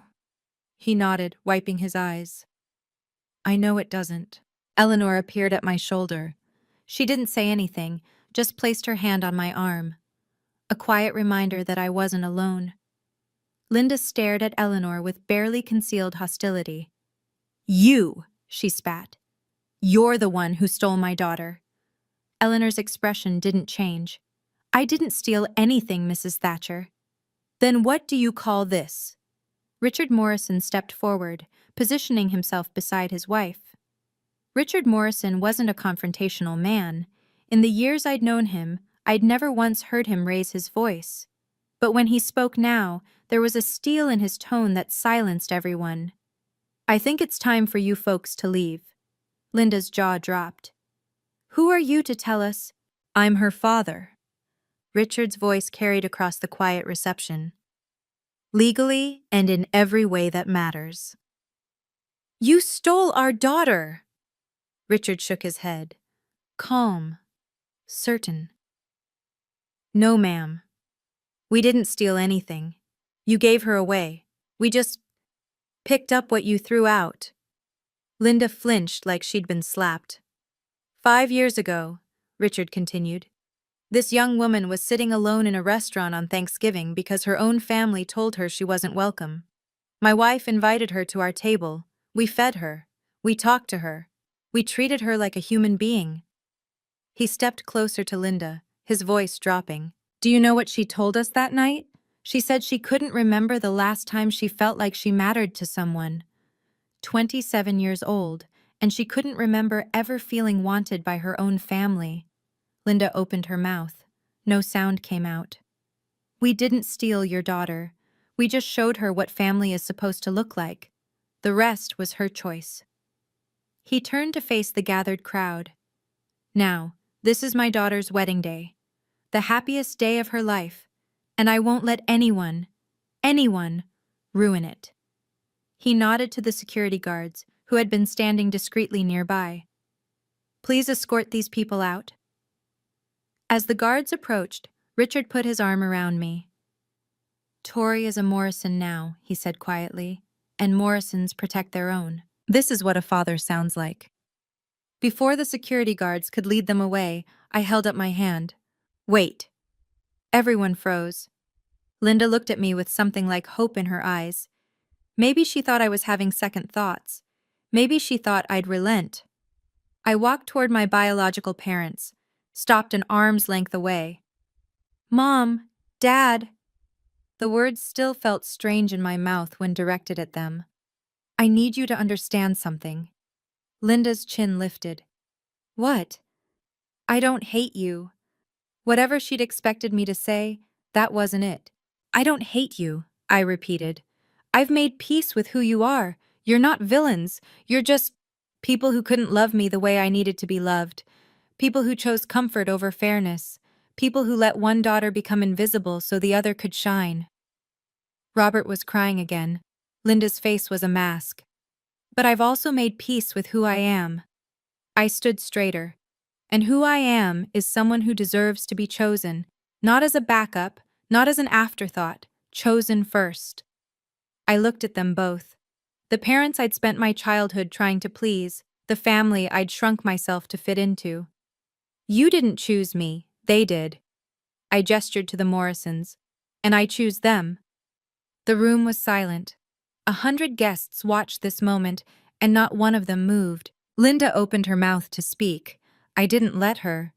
He nodded, wiping his eyes. I know it doesn't. Eleanor appeared at my shoulder. She didn't say anything, just placed her hand on my arm. A quiet reminder that I wasn't alone. Linda stared at Eleanor with barely concealed hostility. You, she spat. You're the one who stole my daughter. Eleanor's expression didn't change. I didn't steal anything, Mrs. Thatcher. Then what do you call this? Richard Morrison stepped forward, positioning himself beside his wife. Richard Morrison wasn't a confrontational man. In the years I'd known him, I'd never once heard him raise his voice. But when he spoke now, there was a steel in his tone that silenced everyone. I think it's time for you folks to leave. Linda's jaw dropped. Who are you to tell us? I'm her father. Richard's voice carried across the quiet reception. Legally and in every way that matters. You stole our daughter! Richard shook his head. Calm. Certain. No, ma'am. We didn't steal anything. You gave her away. We just picked up what you threw out. Linda flinched like she'd been slapped. 5 years ago, Richard continued, this young woman was sitting alone in a restaurant on Thanksgiving because her own family told her she wasn't welcome. My wife invited her to our table. We fed her. We talked to her. We treated her like a human being. He stepped closer to Linda, his voice dropping. Do you know what she told us that night? She said she couldn't remember the last time she felt like she mattered to someone. 27 years old, and she couldn't remember ever feeling wanted by her own family. Linda opened her mouth. No sound came out. We didn't steal your daughter. We just showed her what family is supposed to look like. The rest was her choice. He turned to face the gathered crowd. Now, this is my daughter's wedding day, the happiest day of her life, and I won't let anyone, ruin it. He nodded to the security guards, who had been standing discreetly nearby. Please escort these people out. As the guards approached, Richard put his arm around me. Tori is a Morrison now, he said quietly, and Morrisons protect their own. This is what a father sounds like. Before the security guards could lead them away, I held up my hand. Wait. Everyone froze. Linda looked at me with something like hope in her eyes. Maybe she thought I was having second thoughts. Maybe she thought I'd relent. I walked toward my biological parents, stopped an arm's length away. Mom, Dad. The words still felt strange in my mouth when directed at them. I need you to understand something. Linda's chin lifted. What? I don't hate you. Whatever she'd expected me to say, that wasn't it. I don't hate you, I repeated. I've made peace with who you are. You're not villains. You're just people who couldn't love me the way I needed to be loved. People who chose comfort over fairness. People who let one daughter become invisible so the other could shine. Robert was crying again. Linda's face was a mask. But I've also made peace with who I am. I stood straighter. And who I am is someone who deserves to be chosen, not as a backup, not as an afterthought, chosen first. I looked at them both. The parents I'd spent my childhood trying to please, the family I'd shrunk myself to fit into. You didn't choose me, they did. I gestured to the Morrisons. And I choose them. The room was silent. 100 guests watched this moment, and not one of them moved. Linda opened her mouth to speak. I didn't let her.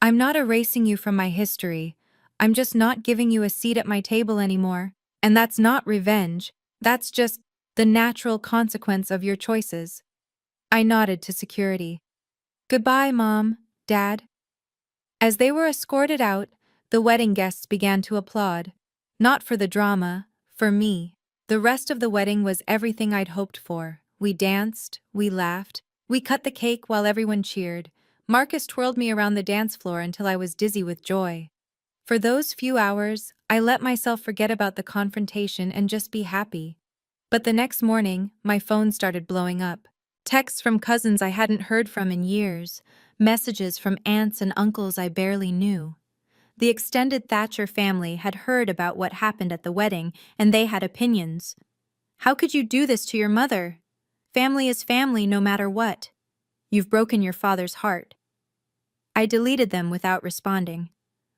I'm not erasing you from my history. I'm just not giving you a seat at my table anymore. And that's not revenge. That's just the natural consequence of your choices. I nodded to security. Goodbye, Mom, Dad. As they were escorted out, the wedding guests began to applaud. Not for the drama, for me. The rest of the wedding was everything I'd hoped for. We danced, we laughed, we cut the cake while everyone cheered. Marcus twirled me around the dance floor until I was dizzy with joy. For those few hours, I let myself forget about the confrontation and just be happy. But the next morning, my phone started blowing up. Texts from cousins I hadn't heard from in years, messages from aunts and uncles I barely knew. The extended Thatcher family had heard about what happened at the wedding, and they had opinions. How could you do this to your mother? Family is family no matter what. You've broken your father's heart. I deleted them without responding.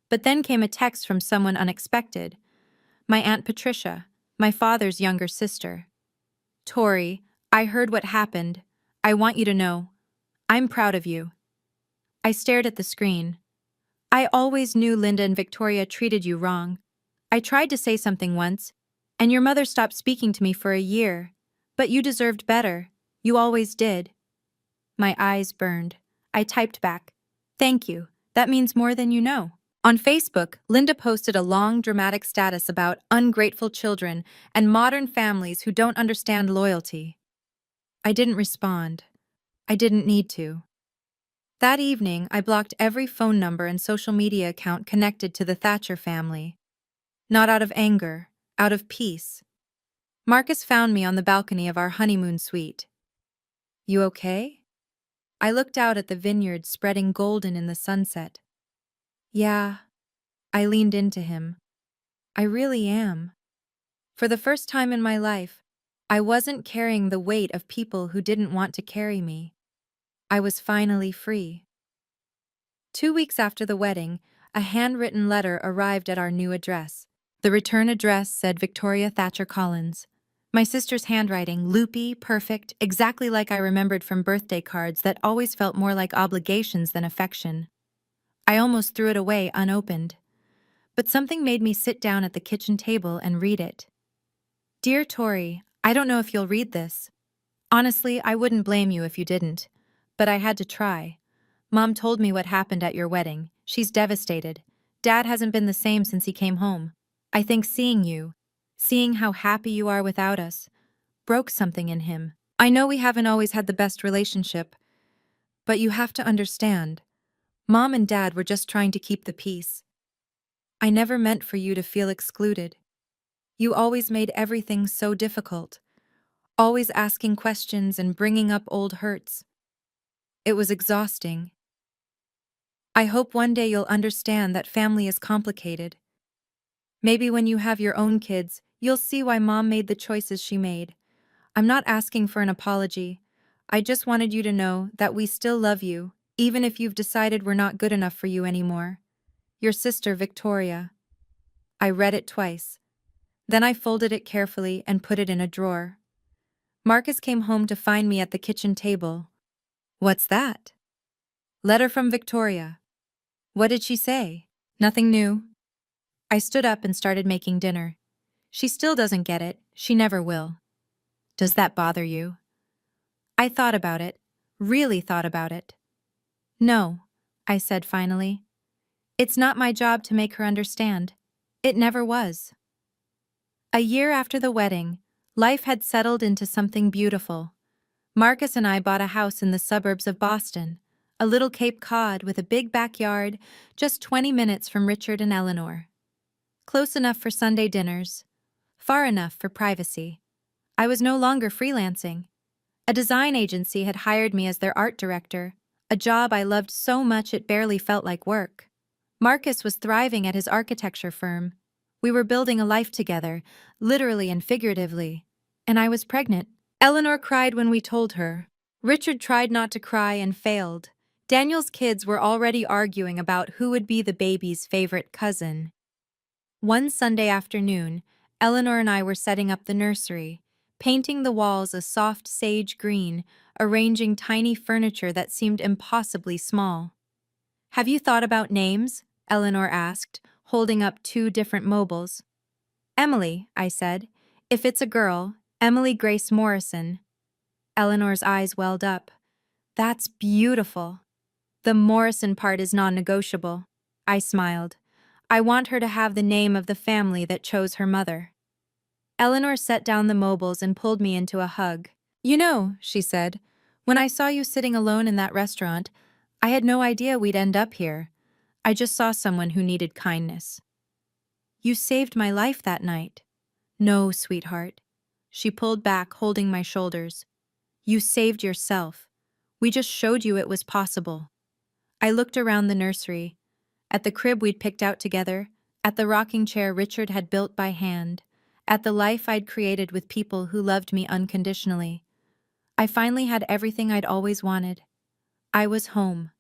But then came a text from someone unexpected. My Aunt Patricia, my father's younger sister. Tori, I heard what happened. I want you to know. I'm proud of you. I stared at the screen. I always knew Linda and Victoria treated you wrong. I tried to say something once, and your mother stopped speaking to me for a year. But you deserved better. You always did. My eyes burned. I typed back. Thank you. That means more than you know. On Facebook, Linda posted a long, dramatic status about ungrateful children and modern families who don't understand loyalty. I didn't respond. I didn't need to. That evening, I blocked every phone number and social media account connected to the Thatcher family. Not out of anger, out of peace. Marcus found me on the balcony of our honeymoon suite. You okay? I looked out at the vineyard spreading golden in the sunset. Yeah. I leaned into him. I really am. For the first time in my life, I wasn't carrying the weight of people who didn't want to carry me. I was finally free. 2 weeks after the wedding, a handwritten letter arrived at our new address. The return address said Victoria Thatcher Collins. My sister's handwriting, loopy, perfect, exactly like I remembered from birthday cards that always felt more like obligations than affection. I almost threw it away unopened. But something made me sit down at the kitchen table and read it. Dear Tori, I don't know if you'll read this. Honestly, I wouldn't blame you if you didn't. But I had to try. Mom told me what happened at your wedding. She's devastated. Dad hasn't been the same since he came home. I think seeing how happy you are without us, broke something in him. I know we haven't always had the best relationship, but you have to understand. Mom and Dad were just trying to keep the peace. I never meant for you to feel excluded. You always made everything so difficult, always asking questions and bringing up old hurts. It was exhausting. I hope one day you'll understand that family is complicated. Maybe when you have your own kids, you'll see why Mom made the choices she made. I'm not asking for an apology. I just wanted you to know that we still love you, even if you've decided we're not good enough for you anymore. Your sister, Victoria. I read it twice. Then I folded it carefully and put it in a drawer. Marcus came home to find me at the kitchen table. What's that? Letter from Victoria. What did she say? Nothing new. I stood up and started making dinner. She still doesn't get it. She never will. Does that bother you? I thought about it. Really thought about it. No, I said finally. It's not my job to make her understand. It never was. A year after the wedding, life had settled into something beautiful. Marcus and I bought a house in the suburbs of Boston, a little Cape Cod with a big backyard, just 20 minutes from Richard and Eleanor. Close enough for Sunday dinners, far enough for privacy. I was no longer freelancing. A design agency had hired me as their art director, a job I loved so much it barely felt like work. Marcus was thriving at his architecture firm. We were building a life together, literally and figuratively. And I was pregnant. Eleanor cried when we told her. Richard tried not to cry and failed. Daniel's kids were already arguing about who would be the baby's favorite cousin. One Sunday afternoon, Eleanor and I were setting up the nursery, painting the walls a soft sage green, arranging tiny furniture that seemed impossibly small. Have you thought about names? Eleanor asked, holding up two different mobiles. Emily, I said. If it's a girl, Emily Grace Morrison. Eleanor's eyes welled up. That's beautiful. The Morrison part is non-negotiable. I smiled. I want her to have the name of the family that chose her mother. Eleanor set down the mobiles and pulled me into a hug. You know, she said, when I saw you sitting alone in that restaurant, I had no idea we'd end up here. I just saw someone who needed kindness. You saved my life that night. No, sweetheart. She pulled back, holding my shoulders. You saved yourself. We just showed you it was possible. I looked around the nursery, at the crib we'd picked out together, at the rocking chair Richard had built by hand, at the life I'd created with people who loved me unconditionally. I finally had everything I'd always wanted. I was home.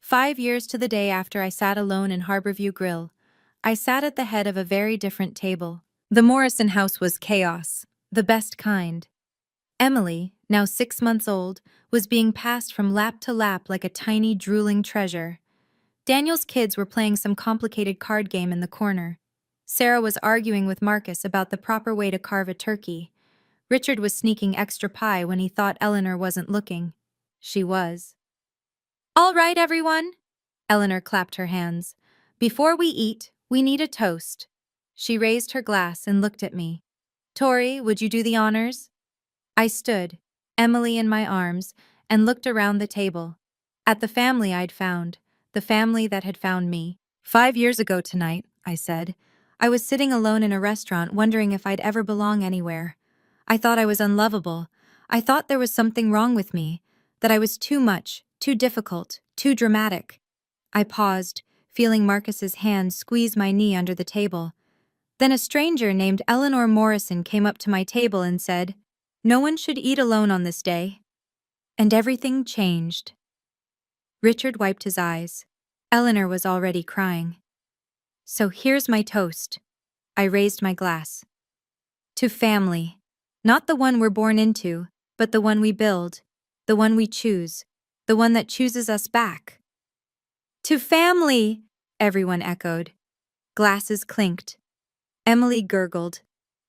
5 years to the day after I sat alone in Harborview Grill, I sat at the head of a very different table. The Morrison house was chaos, the best kind. Emily, now 6 months old, was being passed from lap to lap like a tiny, drooling treasure. Daniel's kids were playing some complicated card game in the corner. Sarah was arguing with Marcus about the proper way to carve a turkey. Richard was sneaking extra pie when he thought Eleanor wasn't looking. She was. All right, everyone. Eleanor clapped her hands. Before we eat, we need a toast. She raised her glass and looked at me. Tori, would you do the honors? I stood, Emily in my arms, and looked around the table. At the family I'd found, the family that had found me. 5 years ago tonight, I said. I was sitting alone in a restaurant wondering if I'd ever belong anywhere. I thought I was unlovable. I thought there was something wrong with me, that I was too much, too difficult, too dramatic. I paused, feeling Marcus's hand squeeze my knee under the table. Then a stranger named Eleanor Morrison came up to my table and said, "No one should eat alone on this day." And everything changed. Richard wiped his eyes. Eleanor was already crying. So here's my toast. I raised my glass. To family. Not the one we're born into, but the one we build, the one we choose, the one that chooses us back. To family, everyone echoed. Glasses clinked. Emily gurgled.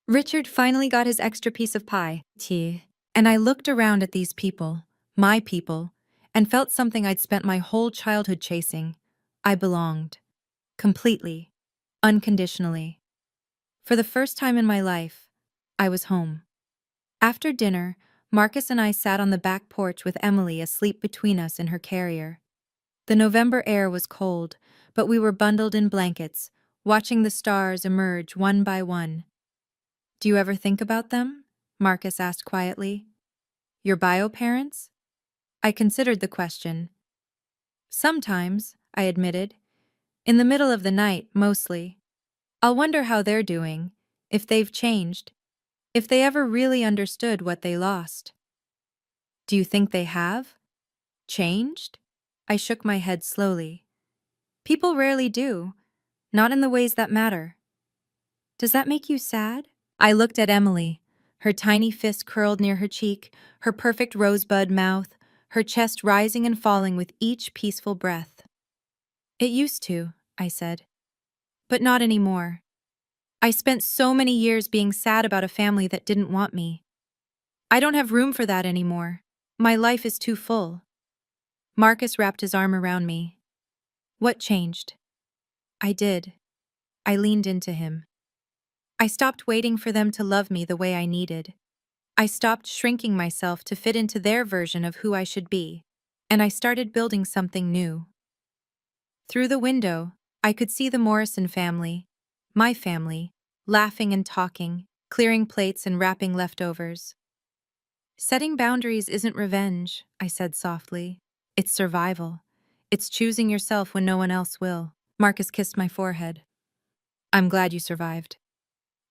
Richard finally got his extra piece of pie, and I looked around at these people, my people, and felt something I'd spent my whole childhood chasing, I belonged. Completely. Unconditionally. For the first time in my life, I was home. After dinner, Marcus and I sat on the back porch with Emily asleep between us in her carrier. The November air was cold, but we were bundled in blankets, watching the stars emerge one by one. Do you ever think about them? Marcus asked quietly. Your bio parents? I considered the question. Sometimes, I admitted. In the middle of the night, mostly. I'll wonder how they're doing, if they've changed, if they ever really understood what they lost. Do you think they have? Changed? I shook my head slowly. People rarely do, not in the ways that matter. Does that make you sad? I looked at Emily, her tiny fist curled near her cheek, her perfect rosebud mouth, her chest rising and falling with each peaceful breath. It used to, I said. But not anymore. I spent so many years being sad about a family that didn't want me. I don't have room for that anymore. My life is too full. Marcus wrapped his arm around me. What changed? I did. I leaned into him. I stopped waiting for them to love me the way I needed. I stopped shrinking myself to fit into their version of who I should be, and I started building something new. Through the window, I could see the Morrison family, my family, laughing and talking, clearing plates and wrapping leftovers. Setting boundaries isn't revenge, I said softly. It's survival. It's choosing yourself when no one else will. Marcus kissed my forehead. I'm glad you survived.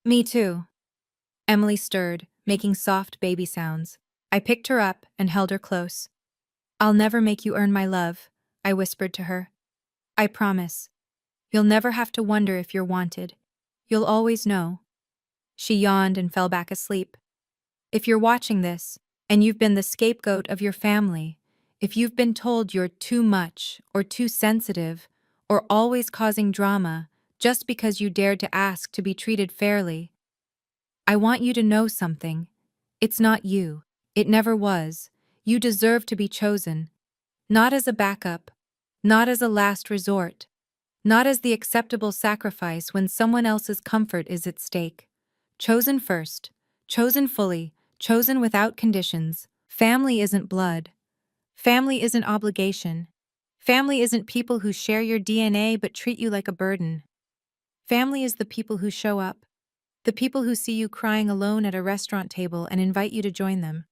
Me too. Emily stirred, making soft baby sounds. I picked her up and held her close. I'll never make you earn my love, I whispered to her. I promise. You'll never have to wonder if you're wanted. You'll always know. She yawned and fell back asleep. If you're watching this, and you've been the scapegoat of your family, if you've been told you're too much or too sensitive or always causing drama just because you dared to ask to be treated fairly, I want you to know something. It's not you. It never was. You deserve to be chosen. Not as a backup. Not as a last resort. Not as the acceptable sacrifice when someone else's comfort is at stake. Chosen first. Chosen fully. Chosen without conditions. Family isn't blood. Family isn't obligation. Family isn't people who share your DNA but treat you like a burden. Family is the people who show up. The people who see you crying alone at a restaurant table and invite you to join them.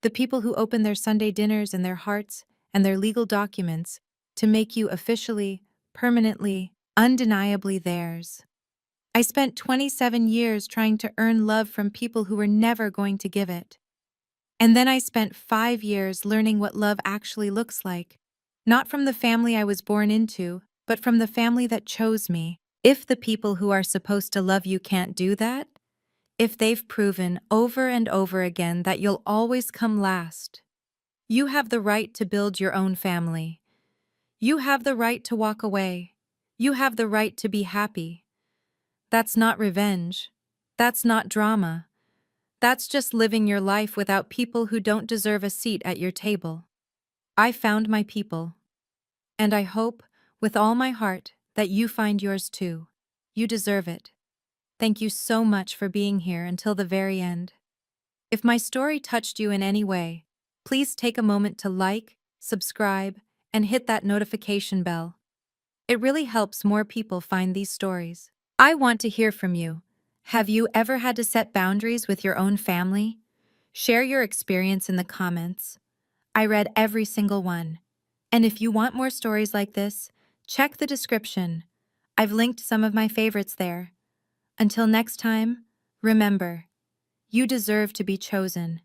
The people who open their Sunday dinners and their hearts and their legal documents to make you officially, permanently, undeniably theirs. I spent 27 years trying to earn love from people who were never going to give it. And then I spent 5 years learning what love actually looks like. Not from the family I was born into, but from the family that chose me. If the people who are supposed to love you can't do that, if they've proven over and over again that you'll always come last, you have the right to build your own family. You have the right to walk away. You have the right to be happy. That's not revenge. That's not drama. That's just living your life without people who don't deserve a seat at your table. I found my people. And I hope, with all my heart, that you find yours too. You deserve it. Thank you so much for being here until the very end. If my story touched you in any way, please take a moment to like, subscribe, and hit that notification bell. It really helps more people find these stories. I want to hear from you. Have you ever had to set boundaries with your own family? Share your experience in the comments. I read every single one. And if you want more stories like this, check the description. I've linked some of my favorites there. Until next time, remember, you deserve to be chosen.